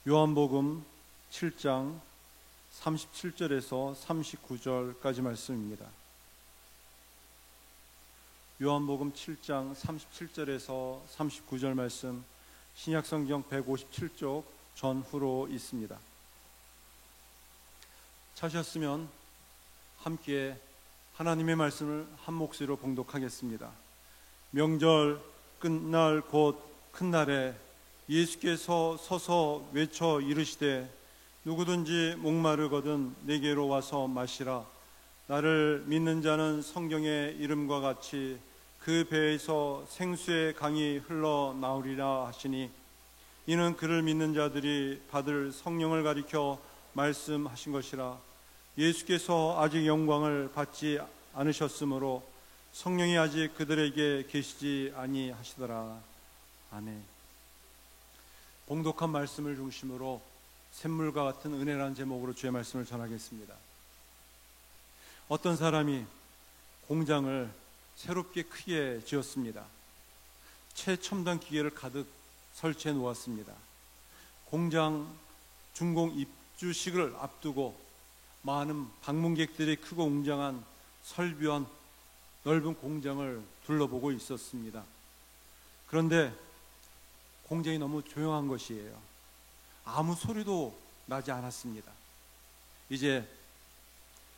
요한복음 7장 37절에서 39절까지 말씀입니다. 요한복음 7장 37절에서 39절 말씀, 신약성경 157쪽 전후로 있습니다. 찾으셨으면 함께 하나님의 말씀을 한 목소리로 봉독하겠습니다. 명절 끝날 곧 큰 날에 예수께서 서서 외쳐 이르시되 누구든지 목마르거든 내게로 와서 마시라. 나를 믿는 자는 성경의 이름과 같이 그 배에서 생수의 강이 흘러나오리라 하시니, 이는 그를 믿는 자들이 받을 성령을 가리켜 말씀하신 것이라. 예수께서 아직 영광을 받지 않으셨으므로 성령이 아직 그들에게 계시지 아니하시더라. 아멘. 봉독한 말씀을 중심으로 샘물과 같은 은혜라는 제목으로 주의 말씀을 전하겠습니다. 어떤 사람이 공장을 새롭게 크게 지었습니다. 최첨단 기계를 가득 설치해 놓았습니다. 공장 준공 입주식을 앞두고 많은 방문객들이 크고 웅장한 설비한 넓은 공장을 둘러보고 있었습니다. 그런데 공장이 너무 조용한 것이에요. 아무 소리도 나지 않았습니다. 이제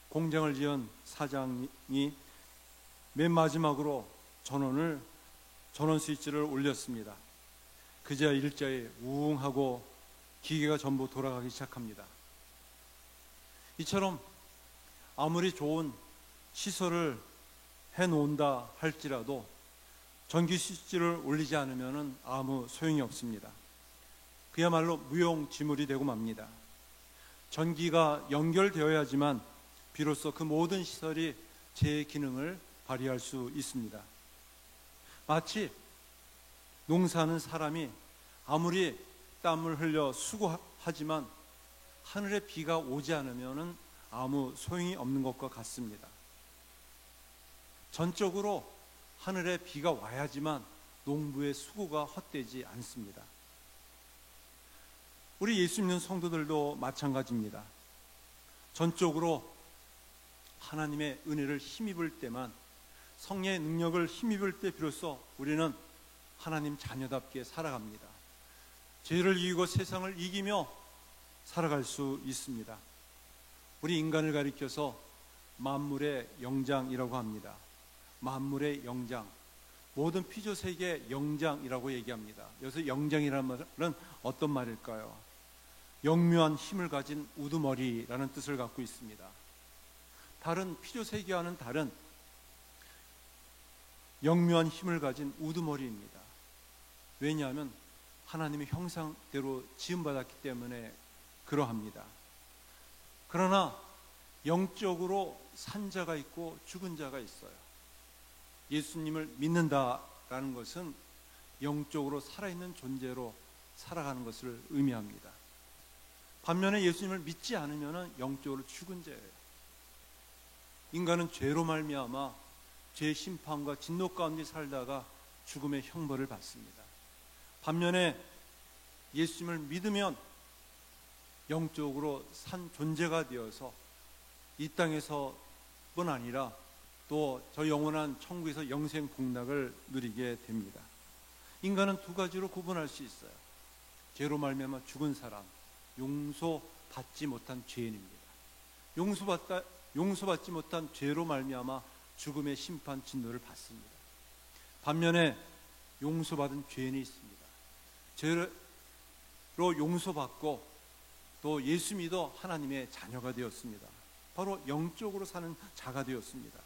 공장을 지은 사장이 맨 마지막으로 전원 스위치를 올렸습니다. 그제야 일자에 우웅하고 기계가 전부 돌아가기 시작합니다. 이처럼 아무리 좋은 시설을 해놓는다 할지라도 전기 스위치를 올리지 않으면 아무 소용이 없습니다. 그야말로 무용지물이 되고 맙니다. 전기가 연결되어야지만 비로소 그 모든 시설이 제 기능을 발휘할 수 있습니다. 마치 농사하는 사람이 아무리 땀을 흘려 수고하지만 하늘에 비가 오지 않으면 아무 소용이 없는 것과 같습니다. 전적으로 하늘에 비가 와야지만 농부의 수고가 헛되지 않습니다. 우리 예수 믿는 성도들도 마찬가지입니다. 전적으로 하나님의 은혜를 힘입을 때만, 성령의 능력을 힘입을 때 비로소 우리는 하나님 자녀답게 살아갑니다. 죄를 이기고 세상을 이기며 살아갈 수 있습니다. 우리 인간을 가리켜서 만물의 영장이라고 합니다. 만물의 영장, 모든 피조세계의 영장이라고 얘기합니다. 여기서 영장이라는 말은 어떤 말일까요? 영묘한 힘을 가진 우두머리라는 뜻을 갖고 있습니다. 다른 피조세계와는 다른 영묘한 힘을 가진 우두머리입니다. 왜냐하면 하나님의 형상대로 지음받았기 때문에 그러합니다. 그러나 영적으로 산 자가 있고 죽은 자가 있어요. 예수님을 믿는다라는 것은 영적으로 살아있는 존재로 살아가는 것을 의미합니다. 반면에 예수님을 믿지 않으면 영적으로 죽은 자예요. 인간은 죄로 말미암아 죄의 심판과 진노 가운데 살다가 죽음의 형벌을 받습니다. 반면에 예수님을 믿으면 영적으로 산 존재가 되어서 이 땅에서뿐 아니라 또 저 영원한 천국에서 영생 복락을 누리게 됩니다. 인간은 두 가지로 구분할 수 있어요. 죄로 말미암아 죽은 사람, 용서받지 못한 죄인입니다. 용서받지 못한 죄로 말미암아 죽음의 심판 진노를 받습니다. 반면에 용서받은 죄인이 있습니다. 죄로 용서받고 또 예수 믿어 하나님의 자녀가 되었습니다. 바로 영적으로 사는 자가 되었습니다.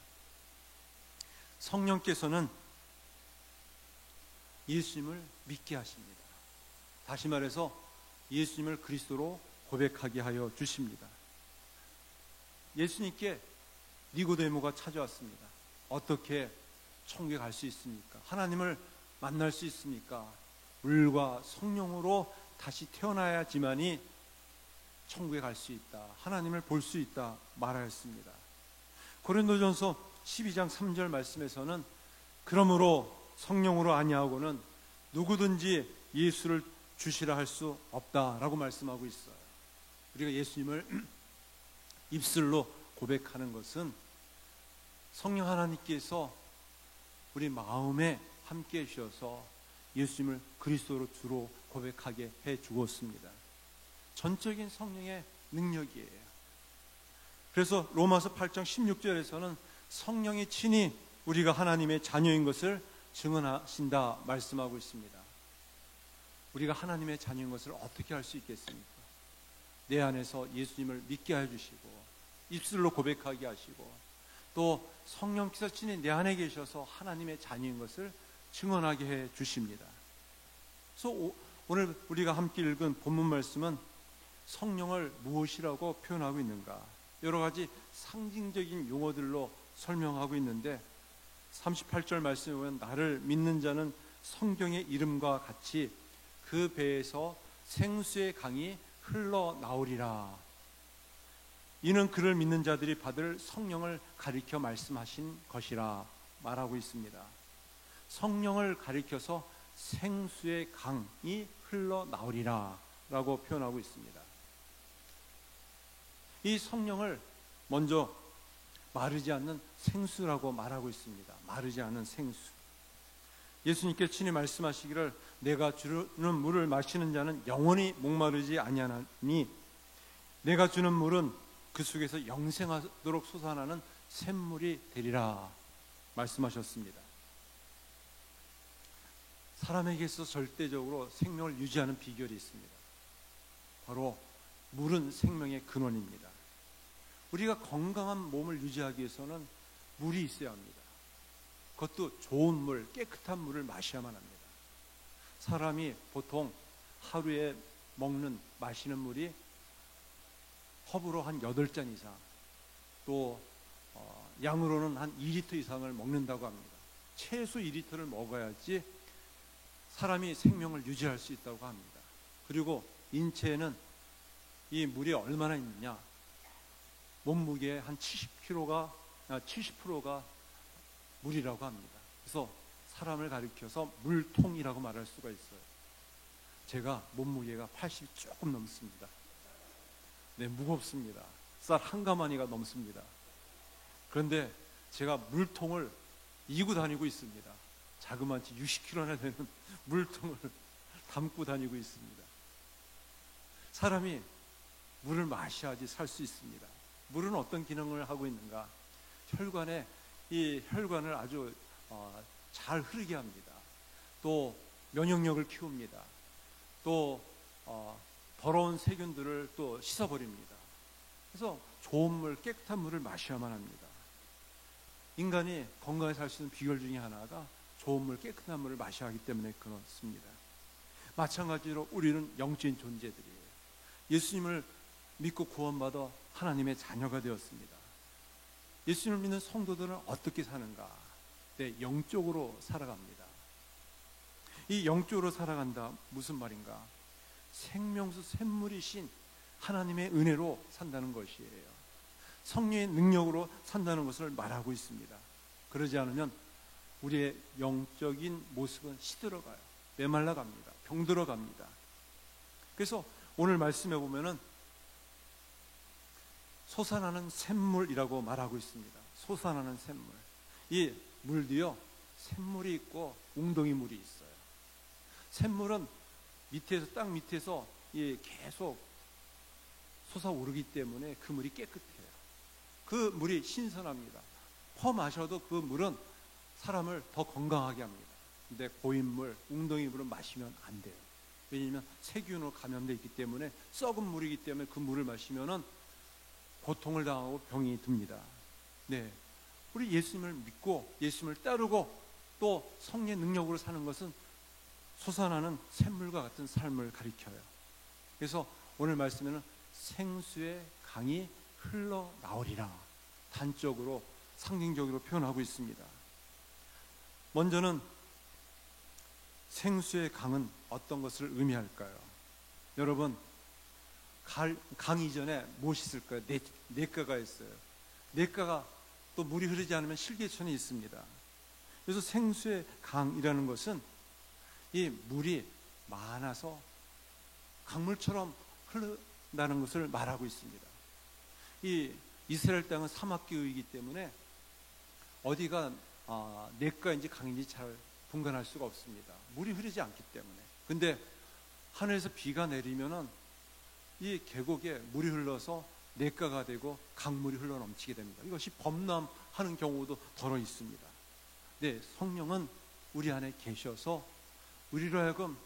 성령께서는 예수님을 믿게 하십니다. 다시 말해서 예수님을 그리스도로 고백하게 하여 주십니다. 예수님께 니고데모가 찾아왔습니다. 어떻게 천국에 갈 수 있습니까? 하나님을 만날 수 있습니까? 물과 성령으로 다시 태어나야지만이 천국에 갈 수 있다, 하나님을 볼 수 있다 말하였습니다. 고린도전서 12장 3절 말씀에서는 그러므로 성령으로 아니하고는 누구든지 예수를 주시라 할 수 없다라고 말씀하고 있어요. 우리가 예수님을 입술로 고백하는 것은 성령 하나님께서 우리 마음에 함께 해주셔서 예수님을 그리스도로 주로 고백하게 해 주었습니다. 전적인 성령의 능력이에요. 그래서 로마서 8장 16절에서는 성령이 친히 우리가 하나님의 자녀인 것을 증언하신다 말씀하고 있습니다. 우리가 하나님의 자녀인 것을 어떻게 할 수 있겠습니까? 내 안에서 예수님을 믿게 해주시고 입술로 고백하게 하시고 또 성령께서 친히 내 안에 계셔서 하나님의 자녀인 것을 증언하게 해 주십니다. 그래서 오늘 우리가 함께 읽은 본문 말씀은 성령을 무엇이라고 표현하고 있는가, 여러 가지 상징적인 용어들로 설명하고 있는데 38절 말씀에 보면 나를 믿는 자는 성경의 이름과 같이 그 배에서 생수의 강이 흘러나오리라. 이는 그를 믿는 자들이 받을 성령을 가리켜 말씀하신 것이라 말하고 있습니다. 성령을 가리켜서 생수의 강이 흘러나오리라 라고 표현하고 있습니다. 이 성령을 먼저 마르지 않는 생수라고 말하고 있습니다. 마르지 않는 생수. 예수님께 친히 말씀하시기를 내가 주는 물을 마시는 자는 영원히 목마르지 아니하나니 내가 주는 물은 그 속에서 영생하도록 솟아나는 샘물이 되리라 말씀하셨습니다. 사람에게 있어서 절대적으로 생명을 유지하는 비결이 있습니다. 바로 물은 생명의 근원입니다. 우리가 건강한 몸을 유지하기 위해서는 물이 있어야 합니다. 그것도 좋은 물, 깨끗한 물을 마셔야만 합니다. 사람이 보통 하루에 마시는 물이 컵으로 한 8잔 이상, 또 양으로는 한 2리터 이상을 먹는다고 합니다. 최소 2리터를 먹어야지 사람이 생명을 유지할 수 있다고 합니다. 그리고 인체에는 이 물이 얼마나 있느냐, 몸무게의 한 70%가 물이라고 합니다. 그래서 사람을 가리켜서 물통이라고 말할 수가 있어요. 제가 몸무게가 80이 조금 넘습니다. 네, 무겁습니다. 쌀 한 가마니가 넘습니다. 그런데 제가 물통을 이고 다니고 있습니다. 자그마치 60kg나 되는 물통을 담고 다니고 있습니다. 사람이 물을 마셔야지 살 수 있습니다. 물은 어떤 기능을 하고 있는가? 이 혈관을 아주 잘 흐르게 합니다. 또 면역력을 키웁니다. 또 더러운 세균들을 또 씻어버립니다. 그래서 좋은 물, 깨끗한 물을 마셔야만 합니다. 인간이 건강에 살 수 있는 비결 중에 하나가 좋은 물, 깨끗한 물을 마셔야 하기 때문에 그렇습니다. 마찬가지로 우리는 영적인 존재들이에요. 예수님을 믿고 구원받아 하나님의 자녀가 되었습니다. 예수님을 믿는 성도들은 어떻게 사는가? 네, 영적으로 살아갑니다. 이 영적으로 살아간다, 무슨 말인가? 생명수 샘물이신 하나님의 은혜로 산다는 것이에요. 성령의 능력으로 산다는 것을 말하고 있습니다. 그러지 않으면 우리의 영적인 모습은 시들어가요. 메말라갑니다. 병들어갑니다. 그래서 오늘 말씀해 보면은 솟아나는 샘물이라고 말하고 있습니다. 솟아나는 샘물. 이 물도요, 샘물이 있고 웅덩이 물이 있어요. 샘물은 땅 밑에서 계속 솟아오르기 때문에 그 물이 깨끗해요. 그 물이 신선합니다. 퍼 마셔도 그 물은 사람을 더 건강하게 합니다. 근데 고인물, 웅덩이 물은 마시면 안 돼요. 왜냐하면 세균으로 감염되어 있기 때문에, 썩은 물이기 때문에 그 물을 마시면은 고통을 당하고 병이 듭니다. 네, 우리 예수님을 믿고 예수님을 따르고 또 성령의 능력으로 사는 것은 솟아나는 샘물과 같은 삶을 가리켜요. 그래서 오늘 말씀에는 생수의 강이 흘러나오리라 단적으로 상징적으로 표현하고 있습니다. 먼저는 생수의 강은 어떤 것을 의미할까요? 여러분, 강 이전에 무엇이 있을까요? 냇가가 있어요. 냇가가 또 물이 흐르지 않으면 실개천이 있습니다. 그래서 생수의 강이라는 것은 이 물이 많아서 강물처럼 흐른다는 것을 말하고 있습니다. 이 이스라엘 땅은 사막기후이기 때문에 어디가 냇가인지 강인지 잘 분간할 수가 없습니다. 물이 흐르지 않기 때문에. 근데 하늘에서 비가 내리면은 이 계곡에 물이 흘러서 냇가가 되고 강물이 흘러 넘치게 됩니다. 이것이 범람하는 경우도 더러 있습니다. 네, 성령은 우리 안에 계셔서 우리로 하여금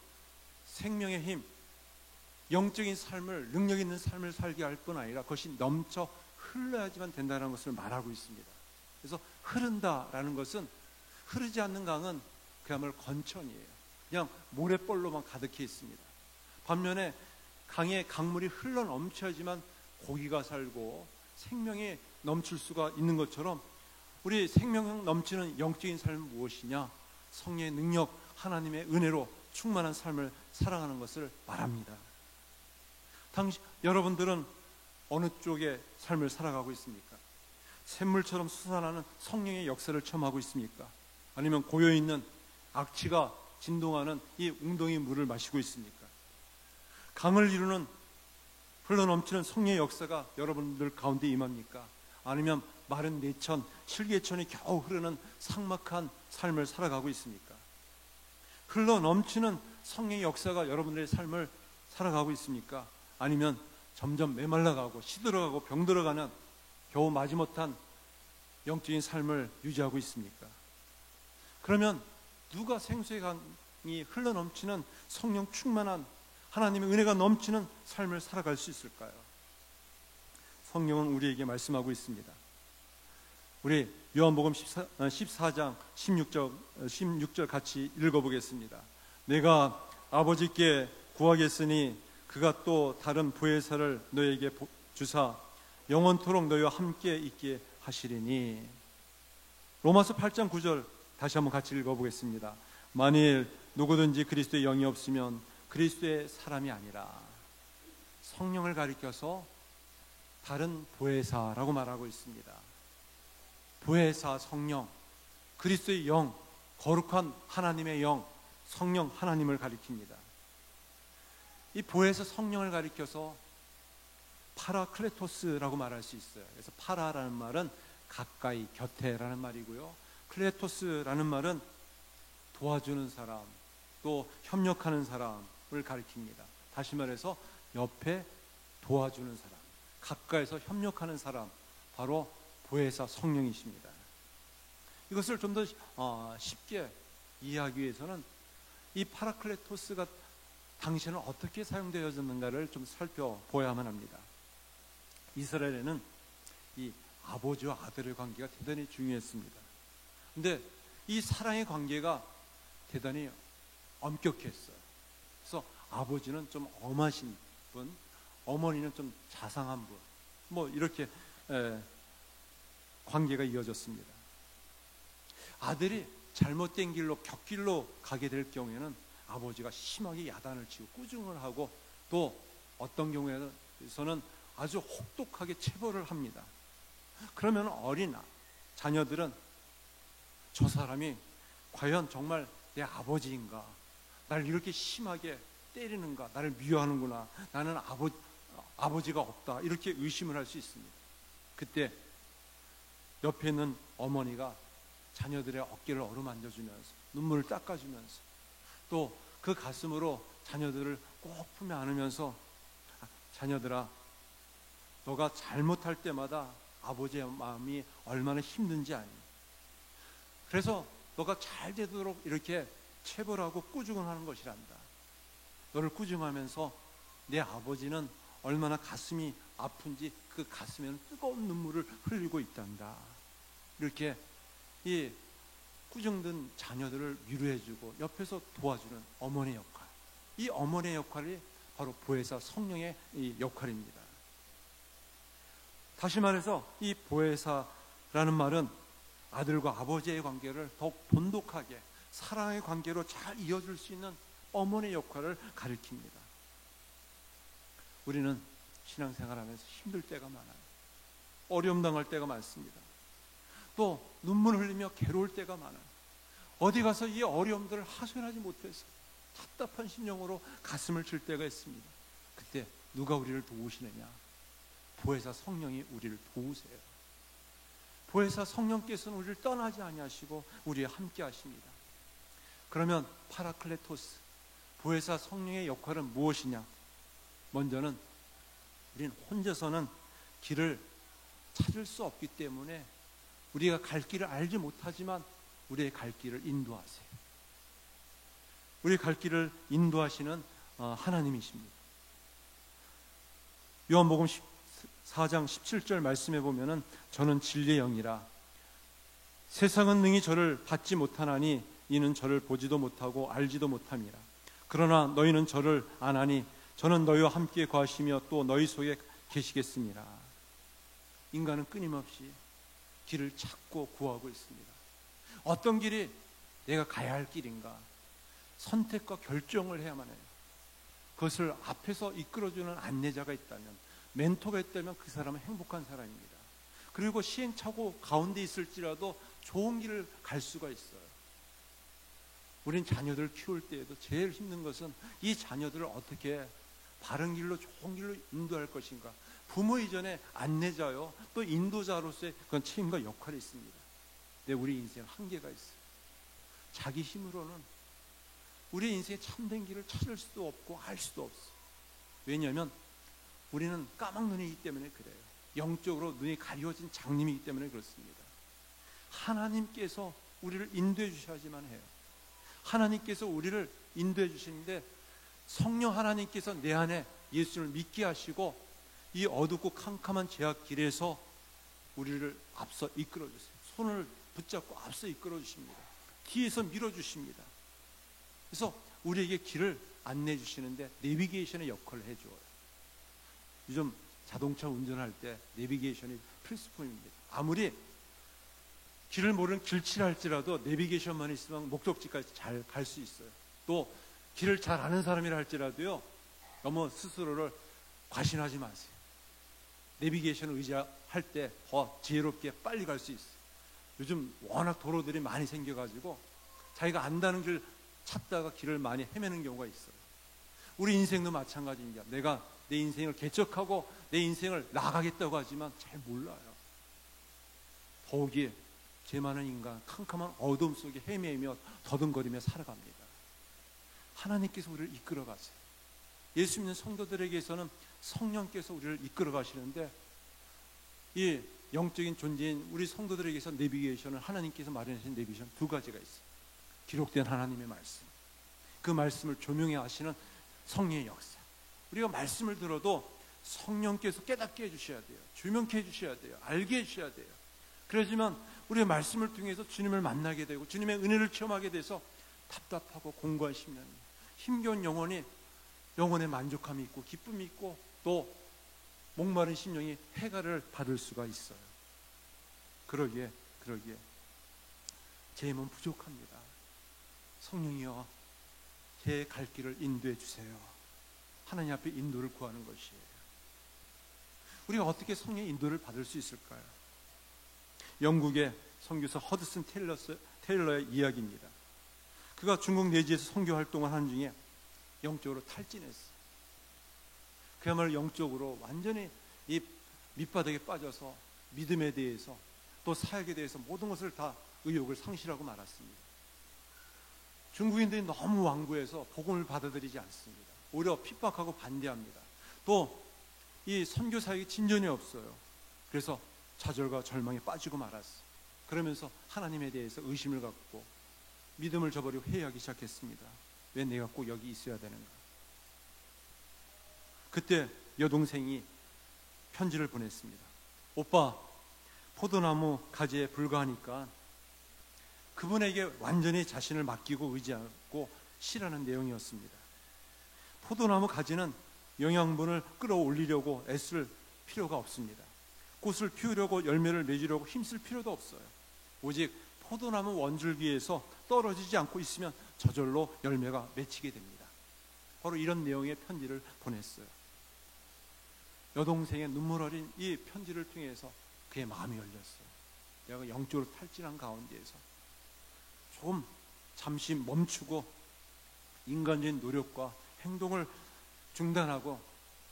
생명의 힘, 영적인 삶을, 능력 있는 삶을 살게 할 뿐 아니라 그것이 넘쳐 흘러야지만 된다는 것을 말하고 있습니다. 그래서 흐른다라는 것은, 흐르지 않는 강은 그야말로 건천이에요. 그냥 모래벌로만 가득해 있습니다. 반면에 강에 강물이 흘러 넘쳐야지만 고기가 살고 생명이 넘칠 수가 있는 것처럼 우리 생명 넘치는 영적인 삶은 무엇이냐? 성령의 능력, 하나님의 은혜로 충만한 삶을 살아가는 것을 말합니다. 여러분들은 어느 쪽의 삶을 살아가고 있습니까? 샘물처럼 솟아나는 성령의 역사를 체험하고 있습니까? 아니면 고여있는 악취가 진동하는 이 웅덩이 물을 마시고 있습니까? 강을 이루는 흘러넘치는 성령의 역사가 여러분들 가운데 임합니까? 아니면 마른 내천, 실개천이 겨우 흐르는 삭막한 삶을 살아가고 있습니까? 흘러넘치는 성령의 역사가 여러분들의 삶을 살아가고 있습니까? 아니면 점점 메말라가고 시들어가고 병들어가는 겨우 마지못한 영적인 삶을 유지하고 있습니까? 그러면 누가 생수의 강이 흘러넘치는 성령 충만한 하나님의 은혜가 넘치는 삶을 살아갈 수 있을까요? 성령은 우리에게 말씀하고 있습니다. 우리 요한복음 14장 16절 같이 읽어보겠습니다. 내가 아버지께 구하겠으니 그가 또 다른 보혜사를 너에게 주사 영원토록 너희와 함께 있게 하시리니. 로마서 8장 9절 다시 한번 같이 읽어보겠습니다. 만일 누구든지 그리스도의 영이 없으면 그리스도의 사람이 아니라. 성령을 가리켜서 다른 보혜사라고 말하고 있습니다. 보혜사 성령, 그리스도의 영, 거룩한 하나님의 영, 성령 하나님을 가리킵니다. 이 보혜사 성령을 가리켜서 파라클레토스라고 말할 수 있어요. 그래서 파라라는 말은 가까이, 곁에라는 말이고요. 클레토스라는 말은 도와주는 사람, 또 협력하는 사람을 가리킵니다. 다시 말해서 옆에 도와주는 사람, 가까이서 협력하는 사람, 바로 보혜사 성령이십니다. 이것을 좀 더 쉽게 이해하기 위해서는 이 파라클레토스가 당시에는 어떻게 사용되어졌는가를 좀 살펴보아야만 합니다. 이스라엘에는 이 아버지와 아들의 관계가 대단히 중요했습니다. 그런데 이 사랑의 관계가 대단히 엄격했어요. 그래서 아버지는 좀 엄하신 분, 어머니는 좀 자상한 분, 뭐 이렇게 관계가 이어졌습니다. 아들이 잘못된 길로, 격길로 가게 될 경우에는 아버지가 심하게 야단을 치고 꾸중을 하고, 또 어떤 경우에서는 아주 혹독하게 체벌을 합니다. 그러면 어린 자녀들은 저 사람이 과연 정말 내 아버지인가? 나를 이렇게 심하게 때리는가? 나를 미워하는구나. 나는 아버지가 없다. 이렇게 의심을 할 수 있습니다. 그때 옆에 있는 어머니가 자녀들의 어깨를 어루만져주면서 눈물을 닦아주면서 또 그 가슴으로 자녀들을 꼭 품에 안으면서 자녀들아, 너가 잘못할 때마다 아버지의 마음이 얼마나 힘든지 아니? 그래서 너가 잘 되도록 이렇게 체벌하고 꾸중을 하는 것이란다. 너를 꾸중하면서 내 아버지는 얼마나 가슴이 아픈지 그 가슴에는 뜨거운 눈물을 흘리고 있단다. 이렇게 이 꾸중된 자녀들을 위로해주고 옆에서 도와주는 어머니의 역할, 이 어머니의 역할이 바로 보혜사 성령의 이 역할입니다. 다시 말해서 이 보혜사라는 말은 아들과 아버지의 관계를 더욱 돈독하게 사랑의 관계로 잘 이어줄 수 있는 어머니의 역할을 가리킵니다. 우리는 신앙생활하면서 힘들 때가 많아요. 어려움 당할 때가 많습니다. 또 눈물 흘리며 괴로울 때가 많아요. 어디 가서 이 어려움들을 하소연하지 못해서 답답한 심령으로 가슴을 칠 때가 있습니다. 그때 누가 우리를 도우시느냐? 보혜사 성령이 우리를 도우세요. 보혜사 성령께서는 우리를 떠나지 아니하시고 우리와 함께 하십니다. 그러면 파라클레토스, 보혜사 성령의 역할은 무엇이냐? 먼저는 우리는 혼자서는 길을 찾을 수 없기 때문에 우리가 갈 길을 알지 못하지만 우리의 갈 길을 인도하세요. 우리의 갈 길을 인도하시는 하나님이십니다. 요한복음 4장 17절 말씀해 보면은 저는 진리의 영이라 세상은 능히 저를 받지 못하나니 이는 저를 보지도 못하고 알지도 못함이라. 그러나 너희는 저를 아나니 저는 너희와 함께 거하시며 또 너희 속에 계시겠습니다. 인간은 끊임없이 길을 찾고 구하고 있습니다. 어떤 길이 내가 가야 할 길인가? 선택과 결정을 해야만 해요. 그것을 앞에서 이끌어주는 안내자가 있다면, 멘토가 있다면 그 사람은 행복한 사람입니다. 그리고 시행착오 가운데 있을지라도 좋은 길을 갈 수가 있어요. 우린 자녀들을 키울 때에도 제일 힘든 것은 이 자녀들을 어떻게 바른 길로 좋은 길로 인도할 것인가. 부모 이전에 안내자요 또 인도자로서의 그런 책임과 역할이 있습니다. 근데 우리 인생은 한계가 있어요. 자기 힘으로는 우리 인생의 참된 길을 찾을 수도 없고 알 수도 없어요. 왜냐하면 우리는 까막눈이기 때문에 그래요. 영적으로 눈이 가려진 장님이기 때문에 그렇습니다. 하나님께서 우리를 인도해 주셔야지만 해요. 하나님께서 우리를 인도해 주시는데 성령 하나님께서 내 안에 예수를 믿게 하시고 이 어둡고 캄캄한 죄악 길에서 우리를 앞서 이끌어 주세요. 손을 붙잡고 앞서 이끌어 주십니다. 뒤에서 밀어 주십니다. 그래서 우리에게 길을 안내해 주시는데 내비게이션의 역할을 해줘요. 요즘 자동차 운전할 때 내비게이션이 필수품입니다. 아무리 길을 모르는 길치라 할지라도 내비게이션만 있으면 목적지까지 잘 갈 수 있어요. 또 길을 잘 아는 사람이라 할지라도요, 너무 스스로를 과신하지 마세요. 내비게이션을 의지할 때 더 지혜롭게 빨리 갈 수 있어요. 요즘 워낙 도로들이 많이 생겨가지고 자기가 안다는 길 찾다가 길을 많이 헤매는 경우가 있어요. 우리 인생도 마찬가지입니다. 내가 내 인생을 개척하고 내 인생을 나가겠다고 하지만 잘 몰라요. 더욱이 죄 많은 인간, 캄캄한 어둠 속에 헤매며 더듬거리며 살아갑니다. 하나님께서 우리를 이끌어 가세요. 예수 믿는 성도들에게서는 성령께서 우리를 이끌어 가시는데 이 영적인 존재인 우리 성도들에게서 내비게이션을 하나님께서 마련하신 내비게이션 두 가지가 있어요. 기록된 하나님의 말씀, 그 말씀을 조명해 하시는 성령의 역사. 우리가 말씀을 들어도 성령께서 깨닫게 해주셔야 돼요. 조명케 해주셔야 돼요. 알게 해주셔야 돼요. 그러지만 우리의 말씀을 통해서 주님을 만나게 되고 주님의 은혜를 체험하게 돼서 답답하고 공고한 심령이, 힘겨운 영혼의 만족함이 있고 기쁨이 있고 또 목마른 심령이 해가를 받을 수가 있어요. 그러기에 제 힘은 부족합니다. 성령이여 제 갈 길을 인도해 주세요. 하나님 앞에 인도를 구하는 것이에요. 우리가 어떻게 성령의 인도를 받을 수 있을까요? 영국의 선교사 허드슨 테일러의 이야기입니다. 그가 중국 내지에서 선교 활동을 하는 중에 영적으로 탈진했어요. 그야말로 영적으로 완전히 이 밑바닥에 빠져서 믿음에 대해서 또 사역에 대해서 모든 것을 다 의욕을 상실하고 말았습니다. 중국인들이 너무 완고해서 복음을 받아들이지 않습니다. 오히려 핍박하고 반대합니다. 또 이 선교 사역이 진전이 없어요. 그래서 좌절과 절망에 빠지고 말았어요. 그러면서 하나님에 대해서 의심을 갖고 믿음을 저버리고 회의하기 시작했습니다. 왜 내가 꼭 여기 있어야 되는가? 그때 여동생이 편지를 보냈습니다. 오빠, 포도나무 가지에 불과하니까 그분에게 완전히 자신을 맡기고 의지하고 시라는 내용이었습니다. 포도나무 가지는 영양분을 끌어올리려고 애쓸 필요가 없습니다. 꽃을 피우려고 열매를 맺으려고 힘쓸 필요도 없어요. 오직 포도나무 원줄기에서 떨어지지 않고 있으면 저절로 열매가 맺히게 됩니다. 바로 이런 내용의 편지를 보냈어요. 여동생의 눈물 어린 이 편지를 통해서 그의 마음이 열렸어요. 내가 영적으로 탈진한 가운데에서 조금 잠시 멈추고 인간적인 노력과 행동을 중단하고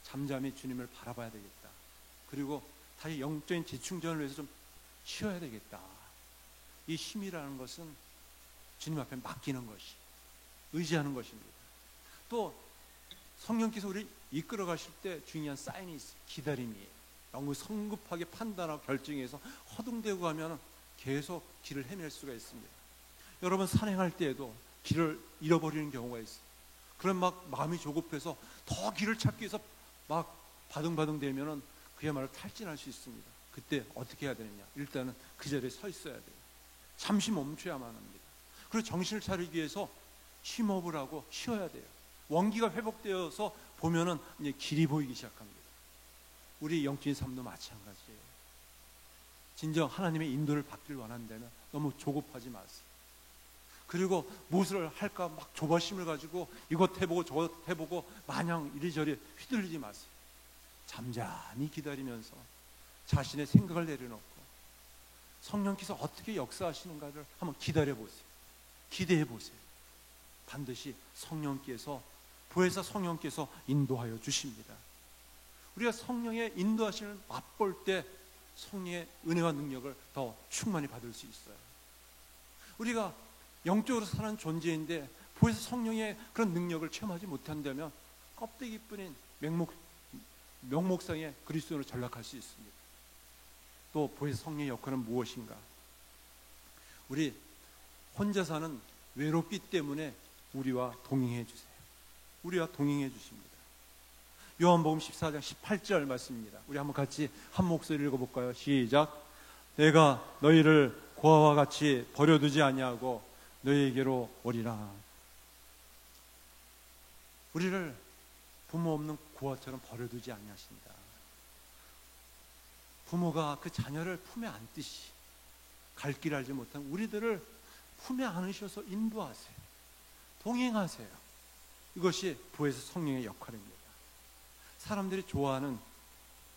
잠잠히 주님을 바라봐야 되겠다. 그리고 다시 영적인 재충전을 위해서 좀 쉬어야 되겠다. 이 쉼이라는 것은 주님 앞에 맡기는 것이, 의지하는 것입니다. 또 성령께서 우리를 이끌어 가실 때 중요한 사인이 있어요. 기다림이에요. 너무 성급하게 판단하고 결정해서 허둥대고 가면 계속 길을 헤맬 수가 있습니다. 여러분 산행할 때에도 길을 잃어버리는 경우가 있어요. 그럼 막 마음이 조급해서 더 길을 찾기 위해서 막 바둥바둥 대면은 그야말로 탈진할 수 있습니다. 그때 어떻게 해야 되느냐? 일단은 그 자리에 서 있어야 돼요. 잠시 멈춰야만 합니다. 그리고 정신을 차리기 위해서 심호흡을 하고 쉬어야 돼요. 원기가 회복되어서 보면은 이제 길이 보이기 시작합니다. 우리 영적인 삶도 마찬가지예요. 진정 하나님의 인도를 받기를 원한다면 너무 조급하지 마세요. 그리고 무엇을 할까 막 조바심을 가지고 이것 해보고 저것 해보고 마냥 이리저리 휘둘리지 마세요. 잠잠히 기다리면서 자신의 생각을 내려놓고 성령께서 어떻게 역사하시는가를 한번 기다려보세요. 기대해보세요. 반드시 성령께서, 부에서 성령께서 인도하여 주십니다. 우리가 성령의 인도하시는 맛볼 때 성령의 은혜와 능력을 더 충만히 받을 수 있어요. 우리가 영적으로 사는 존재인데 부에서 성령의 그런 능력을 체험하지 못한다면 껍데기뿐인 명목상의 그리스도인으로 전락할 수 있습니다. 또 부에서 성령의 역할은 무엇인가? 우리 혼자 사는 외롭기 때문에 우리와 동행해 주세요. 우리와 동행해 주십니다. 요한복음 14장 18절 말씀입니다. 우리 한번 같이 한 목소리 읽어볼까요? 시작. 내가 너희를 고아와 같이 버려두지 아니하고 너희에게로 오리라. 우리를 부모 없는 고아처럼 버려두지 아니하신다. 부모가 그 자녀를 품에 안듯이 갈 길 알지 못한 우리들을 품에 안으셔서 인도하세요. 동행하세요. 이것이 부에서 성령의 역할입니다. 사람들이 좋아하는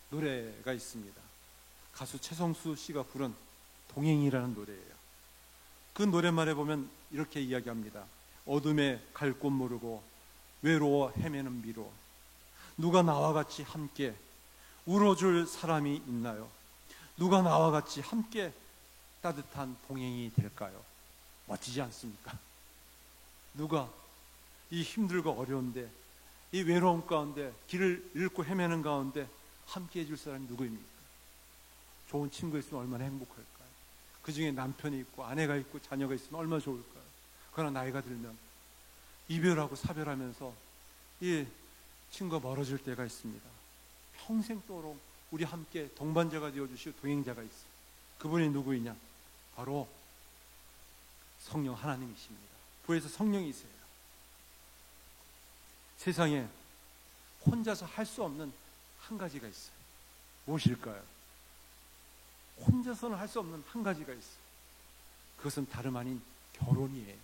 노래가 있습니다. 가수 최성수 씨가 부른 동행이라는 노래예요. 그 노랫말에 보면 이렇게 이야기합니다. 어둠에 갈 곳 모르고 외로워 헤매는 미로 누가 나와 같이 함께 울어줄 사람이 있나요? 누가 나와 같이 함께 따뜻한 동행이 될까요? 멋지지 않습니까? 누가 이 힘들고 어려운데 이 외로움 가운데 길을 잃고 헤매는 가운데 함께 해줄 사람이 누구입니까? 좋은 친구 있으면 얼마나 행복할까요? 그 중에 남편이 있고 아내가 있고 자녀가 있으면 얼마나 좋을까요? 그러나 나이가 들면 이별하고 사별하면서 이 친구가 멀어질 때가 있습니다. 평생도록 우리 함께 동반자가 되어주시고 동행자가 있어요. 그분이 누구이냐? 바로 성령 하나님이십니다. 부에서 성령이세요. 세상에 혼자서 할 수 없는 한 가지가 있어요. 무엇일까요? 혼자서는 할 수 없는 한 가지가 있어요. 그것은 다름 아닌 결혼이에요.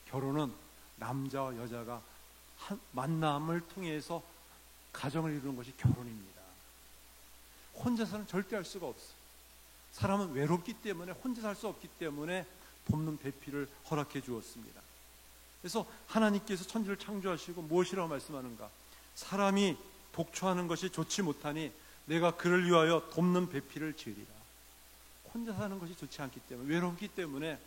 결혼은 남자와 여자가 만남을 통해서 가정을 이루는 것이 결혼입니다. 혼자서는 절대 할 수가 없어요. 사람은 외롭기 때문에 혼자 살 수 없기 때문에 돕는 배필을 허락해 주었습니다. 그래서 하나님께서 천지를 창조하시고 무엇이라고 말씀하는가? 사람이 독초하는 것이 좋지 못하니 내가 그를 위하여 돕는 배필을 지으리라. 혼자 사는 것이 좋지 않기 때문에, 외롭기 때문에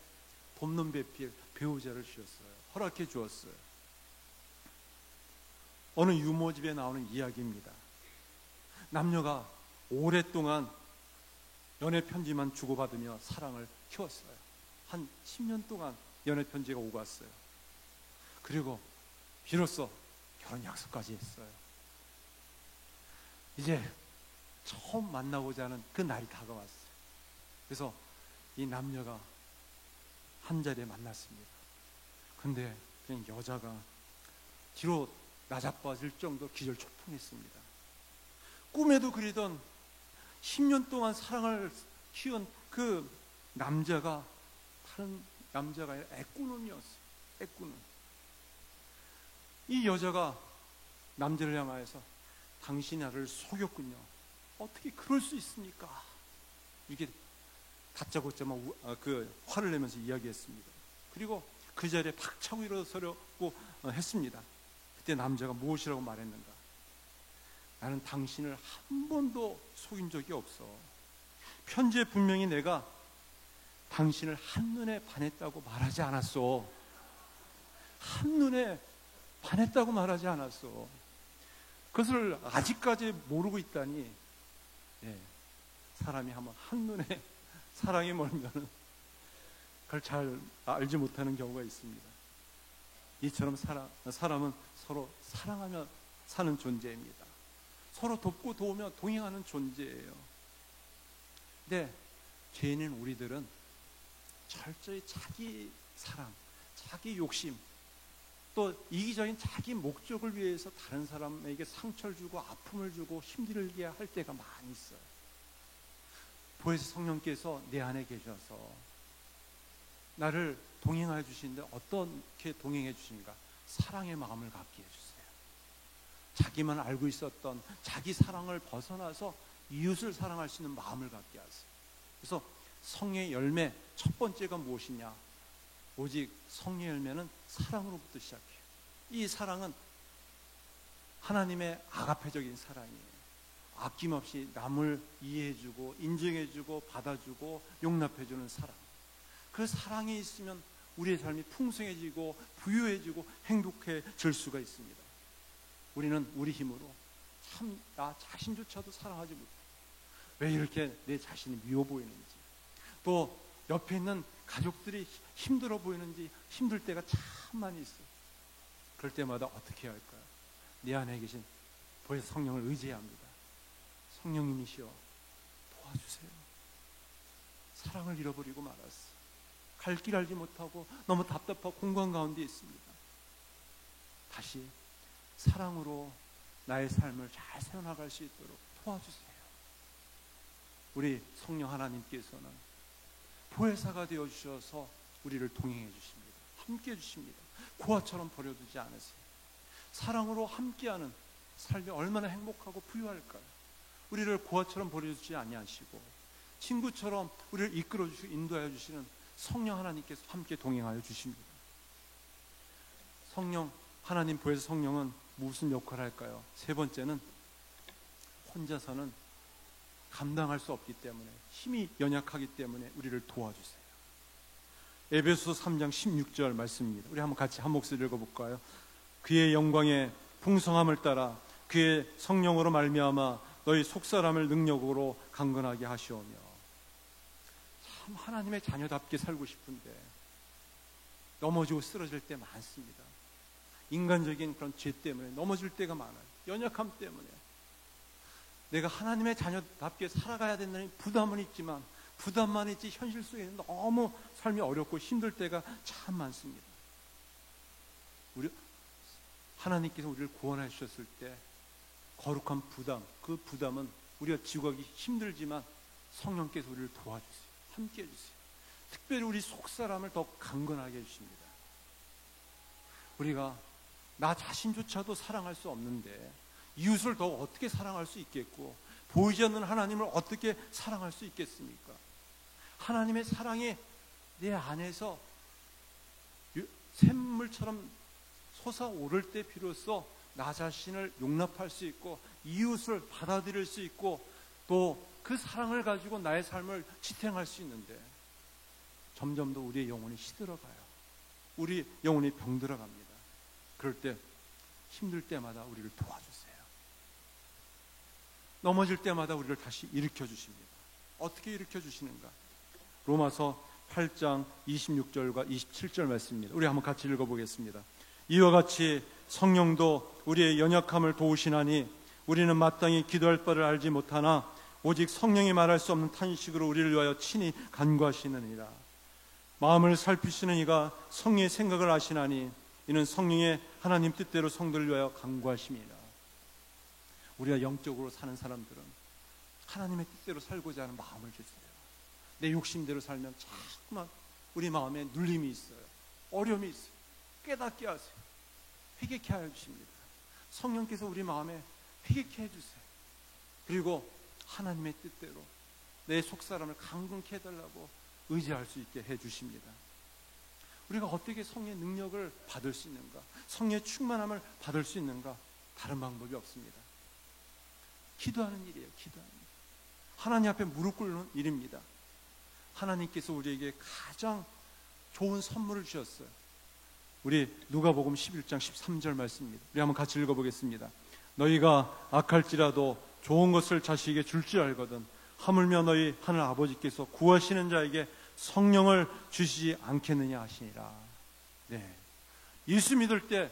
돕는 배필, 배우자를 주셨어요. 허락해 주었어요. 어느 유모집에 나오는 이야기입니다. 남녀가 오랫동안 연애 편지만 주고받으며 사랑을 키웠어요. 한 10년 동안 연애 편지가 오고 왔어요. 그리고 비로소 결혼 약속까지 했어요. 이제 처음 만나고자 하는 그 날이 다가왔어요. 그래서 이 남녀가 한 자리에 만났습니다. 근데 그냥 여자가 뒤로 나자빠질 정도로 기절초풍했습니다. 꿈에도 그리던 10년 동안 사랑을 키운 그 남자가 다른 남자가 아니라 애꾸눈이었어요. 애꾸눈. 이 여자가 남자를 향하여서 당신이 나를 속였군요. 어떻게 그럴 수 있습니까? 이렇게 다짜고짜 화를 내면서 이야기했습니다. 그리고 그 자리에 팍 차고 일어서려고 했습니다. 그때 남자가 무엇이라고 말했는가? 나는 당신을 한 번도 속인 적이 없어. 편지에 분명히 내가 당신을 한눈에 반했다고 말하지 않았어. 한눈에 반했다고 말하지 않았어. 그것을 아직까지 모르고 있다니. 사람이 한번 한눈에 사랑에 몰면 그걸 잘 알지 못하는 경우가 있습니다. 이처럼 사람은 서로 사랑하며 사는 존재입니다. 서로 돕고 도우며 동행하는 존재예요. 근데 죄인인 우리들은 철저히 자기 사랑, 자기 욕심, 또 이기적인 자기 목적을 위해서 다른 사람에게 상처를 주고 아픔을 주고 힘들게 할 때가 많이 있어요. 보혜사 성령께서 내 안에 계셔서 나를 동행하여 주시는데 어떻게 동행해 주시는가? 사랑의 마음을 갖게 해주세요. 자기만 알고 있었던 자기 사랑을 벗어나서 이웃을 사랑할 수 있는 마음을 갖게 하세요. 그래서 성령의 열매 첫 번째가 무엇이냐? 오직 성령의 열매는 사랑으로부터 시작해요. 이 사랑은 하나님의 아가페적인 사랑이에요. 아낌없이 남을 이해해주고 인정해주고 받아주고 용납해주는 사랑. 그 사랑이 있으면 우리의 삶이 풍성해지고 부유해지고 행복해질 수가 있습니다. 우리는 우리 힘으로 참 나 자신조차도 사랑하지 못해. 왜 이렇게 내 자신이 미워 보이는지, 또 옆에 있는 가족들이 힘들어 보이는지 힘들 때가 참 많이 있어요. 그럴 때마다 어떻게 해야 할까요? 내 안에 계신 보혜사 성령을 의지해야 합니다. 성령님이시여 도와주세요. 사랑을 잃어버리고 말았어. 갈 길 알지 못하고 너무 답답하고 공간 가운데 있습니다. 다시 사랑으로 나의 삶을 잘 세워나갈 수 있도록 도와주세요. 우리 성령 하나님께서는 보혜사가 되어주셔서 우리를 동행해 주십니다. 함께해 주십니다. 고아처럼 버려두지 않으세요. 사랑으로 함께하는 삶이 얼마나 행복하고 부유할까요? 우리를 고아처럼 버려두지 아니하시고 친구처럼 우리를 이끌어 주시고 인도하여 주시는 성령 하나님께서 함께 동행하여 주십니다. 성령 하나님 보혜사 성령은 무슨 역할을 할까요? 세 번째는 혼자서는 감당할 수 없기 때문에, 힘이 연약하기 때문에 우리를 도와주세요. 에베소서 3장 16절 말씀입니다. 우리 한번 같이 한 목소리 읽어볼까요? 그의 영광의 풍성함을 따라 그의 성령으로 말미암아 너희 속사람을 능력으로 강건하게 하시오며. 참 하나님의 자녀답게 살고 싶은데 넘어지고 쓰러질 때 많습니다. 인간적인 그런 죄 때문에 넘어질 때가 많아요. 연약함 때문에. 내가 하나님의 자녀답게 살아가야 된다는 부담은 있지만 부담만 있지 현실 속에 너무 삶이 어렵고 힘들 때가 참 많습니다. 하나님께서 우리를 구원해 주셨을 때 거룩한 부담, 그 부담은 우리가 지고 가기 힘들지만 성령께서 우리를 도와주세요. 함께 해주세요. 특별히 우리 속사람을 더 강건하게 해주십니다. 우리가 나 자신조차도 사랑할 수 없는데 이웃을 더 어떻게 사랑할 수 있겠고 보이지 않는 하나님을 어떻게 사랑할 수 있겠습니까? 하나님의 사랑이 내 안에서 샘물처럼 솟아오를 때 비로소 나 자신을 용납할 수 있고 이웃을 받아들일 수 있고 또 그 사랑을 가지고 나의 삶을 지탱할 수 있는데 점점 더 우리의 영혼이 시들어가요. 우리 영혼이 병들어갑니다. 그럴 때 힘들 때마다 우리를 도와주세요. 넘어질 때마다 우리를 다시 일으켜 주십니다. 어떻게 일으켜 주시는가? 로마서 8장 26절과 27절 말씀입니다. 우리 한번 같이 읽어보겠습니다. 이와 같이 성령도 우리의 연약함을 도우시나니 우리는 마땅히 기도할 바를 알지 못하나 오직 성령이 말할 수 없는 탄식으로 우리를 위하여 친히 간구하시느니라. 마음을 살피시는 이가 성령의 생각을 아시나니 이는 성령의 하나님 뜻대로 성도를 위하여 간구하심이라. 우리가 영적으로 사는 사람들은 하나님의 뜻대로 살고자 하는 마음을 주세요. 내 욕심대로 살면 자꾸만 우리 마음에 눌림이 있어요. 어려움이 있어요. 깨닫게 하세요. 회개케 하여 주십니다. 성령께서 우리 마음에 회개케 해주세요. 그리고 하나님의 뜻대로 내 속사람을 강건케 해달라고 의지할 수 있게 해주십니다. 우리가 어떻게 성령의 능력을 받을 수 있는가? 성령의 충만함을 받을 수 있는가? 다른 방법이 없습니다. 기도하는 일이에요. 기도하는 일. 하나님 앞에 무릎 꿇는 일입니다. 하나님께서 우리에게 가장 좋은 선물을 주셨어요. 우리 누가복음 11장 13절 말씀입니다. 우리 한번 같이 읽어보겠습니다. 너희가 악할지라도 좋은 것을 자식에게 줄 줄 알거든 하물며 너희 하늘 아버지께서 구하시는 자에게 성령을 주시지 않겠느냐 하시니라. 네. 예수 믿을 때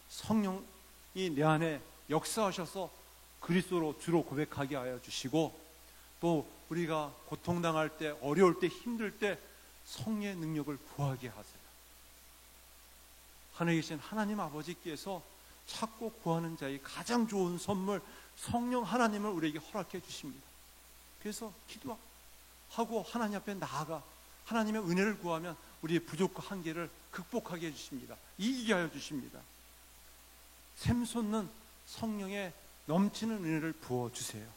성령이 내 안에 역사하셔서 그리스도로 주로 고백하게 하여 주시고, 또 우리가 고통당할 때, 어려울 때, 힘들 때 성령의 능력을 구하게 하세요. 하늘에 계신 하나님 아버지께서 찾고 구하는 자의 가장 좋은 선물 성령 하나님을 우리에게 허락해 주십니다. 그래서 기도하고 하나님 앞에 나아가 하나님의 은혜를 구하면 우리의 부족과 한계를 극복하게 해주십니다. 이기게 하여 주십니다. 샘솟는 성령의 넘치는 은혜를 부어주세요.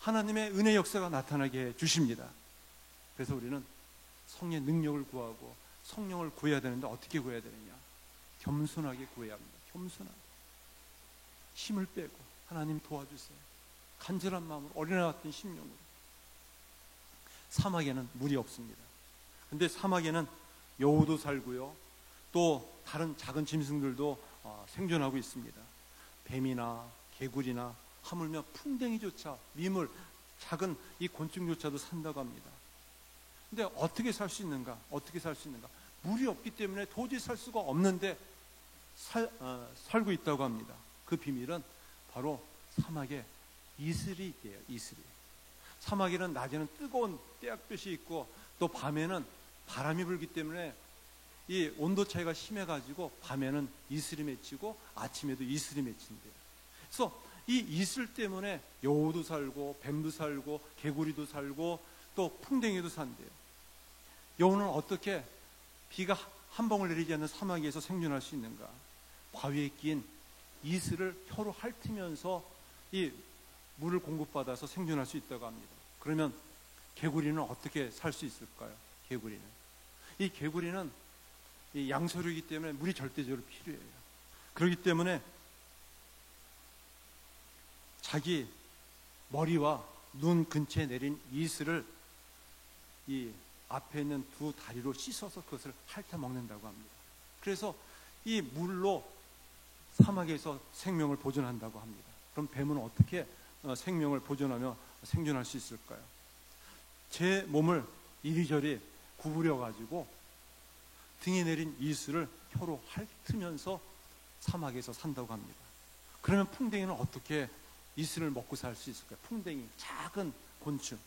하나님의 은혜 역사가 나타나게 해 주십니다. 그래서 우리는 성령의 능력을 구하고 성령을 구해야 되는데 어떻게 구해야 되느냐? 겸손하게 구해야 합니다. 겸손하게. 힘을 빼고 하나님 도와주세요. 간절한 마음으로 어린아 같은 심령으로. 사막에는 물이 없습니다. 근데 사막에는 여우도 살고요, 또 다른 작은 짐승들도 생존하고 있습니다. 뱀이나 개구리나 하물며 풍뎅이조차, 미물, 작은 이 곤충조차도 산다고 합니다. 근데 어떻게 살 수 있는가? 어떻게 살 수 있는가? 물이 없기 때문에 도저히 살 수가 없는데 살고 있다고 합니다. 그 비밀은 바로 사막에 이슬이 있대요. 이슬이. 사막에는 낮에는 뜨거운 떼약볕이 있고, 또 밤에는 바람이 불기 때문에 이 온도 차이가 심해가지고 밤에는 이슬이 맺히고 아침에도 이슬이 맺힌대요. 그래서 이 이슬 때문에 여우도 살고 뱀도 살고 개구리도 살고 또 풍뎅이도 산대요. 여우는 어떻게 비가 한 방울 내리지 않는 사막에서 생존할 수 있는가? 바위에 낀 이슬을 혀로 핥으면서 이 물을 공급받아서 생존할 수 있다고 합니다. 그러면 개구리는 어떻게 살 수 있을까요? 이 개구리는 이 양서류이기 때문에 물이 절대적으로 필요해요. 그렇기 때문에 자기 머리와 눈 근처에 내린 이슬을 이 앞에 있는 두 다리로 씻어서 그것을 핥아 먹는다고 합니다. 그래서 이 물로 사막에서 생명을 보존한다고 합니다. 그럼 뱀은 어떻게 생명을 보존하며 생존할 수 있을까요? 제 몸을 이리저리 구부려 가지고 등에 내린 이슬을 혀로 핥으면서 사막에서 산다고 합니다. 그러면 풍뎅이는 어떻게 이슬을 먹고 살 수 있을까요? 풍뎅이, 작은 곤충.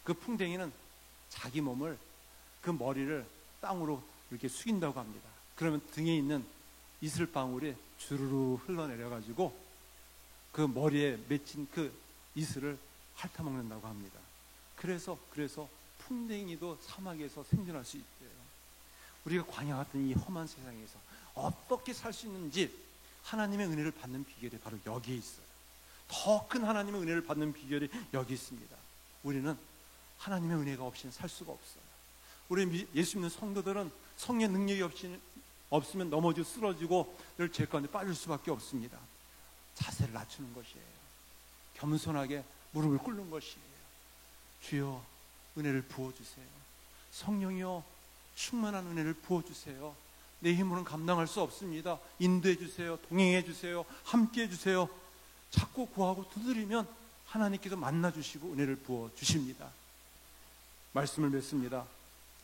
그 풍뎅이는 자기 몸을, 그 머리를 땅으로 이렇게 숙인다고 합니다. 그러면 등에 있는 이슬 방울이 주르르 흘러내려 가지고 그 머리에 맺힌 그 이슬을 핥아먹는다고 합니다. 그래서 풍뎅이도 사막에서 생존할 수 있대요. 우리가 광야 같은 이 험한 세상에서 어떻게 살 수 있는지 하나님의 은혜를 받는 비결이 바로 여기에 있어요. 더 큰 하나님의 은혜를 받는 비결이 여기 있습니다. 우리는 하나님의 은혜가 없이는 살 수가 없어요. 우리 예수 믿는 성도들은 성령의 능력이 없으면 넘어지고 쓰러지고 늘 죄 가운데 빠질 수밖에 없습니다. 자세를 낮추는 것이에요. 겸손하게 무릎을 꿇는 것이에요. 주여 은혜를 부어주세요. 성령이여 충만한 은혜를 부어주세요. 내 힘으로는 감당할 수 없습니다. 인도해 주세요. 동행해 주세요. 함께 해 주세요. 자꾸 구하고 두드리면 하나님께서 만나주시고 은혜를 부어주십니다. 말씀을 맺습니다.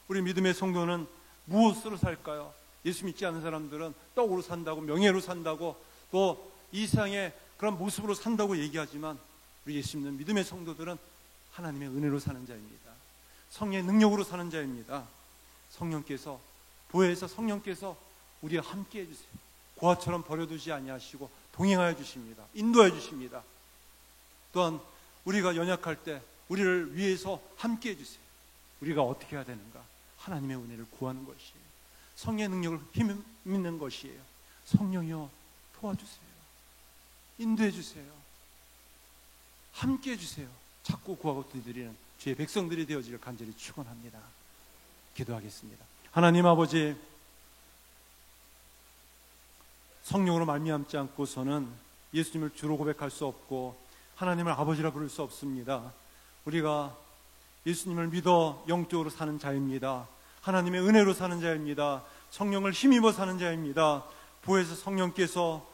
우리 믿음의 성도는 무엇으로 살까요? 예수 믿지 않는 사람들은 떡으로 산다고, 명예로 산다고, 또 이 세상의 그런 모습으로 산다고 얘기하지만 우리 예수 믿는 믿음의 성도들은 하나님의 은혜로 사는 자입니다. 성령의 능력으로 사는 자입니다. 성령께서, 보혜에서 성령께서 우리와 함께 해주세요. 고아처럼 버려두지 아니하시고 동행하여 주십니다. 인도하여 주십니다. 또한 우리가 연약할 때 우리를 위해서 함께 해주세요. 우리가 어떻게 해야 되는가? 하나님의 은혜를 구하는 것이에요. 성령의 능력을 힘입는 것이에요. 성령이여 도와주세요. 인도해 주세요. 함께 해주세요. 자꾸 구하고 두드리는 주의 백성들이 되어지길 간절히 축원합니다. 기도하겠습니다. 하나님 아버지, 성령으로 말미암지 않고서는 예수님을 주로 고백할 수 없고 하나님을 아버지라 부를 수 없습니다. 우리가 예수님을 믿어 영적으로 사는 자입니다. 하나님의 은혜로 사는 자입니다. 성령을 힘입어 사는 자입니다. 보혜사 성령께서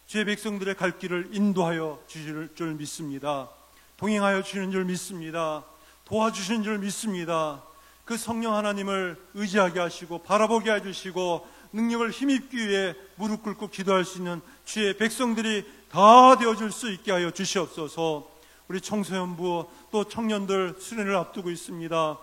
주의 백성들의 갈 길을 인도하여 주실 줄 믿습니다. 동행하여 주시는 줄 믿습니다. 도와주시는 줄 믿습니다. 그 성령 하나님을 의지하게 하시고 바라보게 해주시고 능력을 힘입기 위해 무릎 꿇고 기도할 수 있는 주의 백성들이 다 되어줄 수 있게 하여 주시옵소서. 우리 청소년부 또 청년들 수련을 앞두고 있습니다.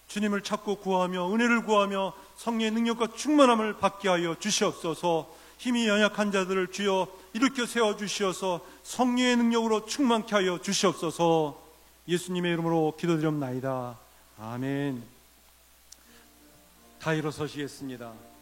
주님을 찾고 구하며 은혜를 구하며 성령의 능력과 충만함을 받게 하여 주시옵소서. 힘이 연약한 자들을 주여 일으켜 세워주시어서 성령의 능력으로 충만케 하여 주시옵소서. 예수님의 이름으로 기도드렸나이다. 아멘. 다 일어서시겠습니다.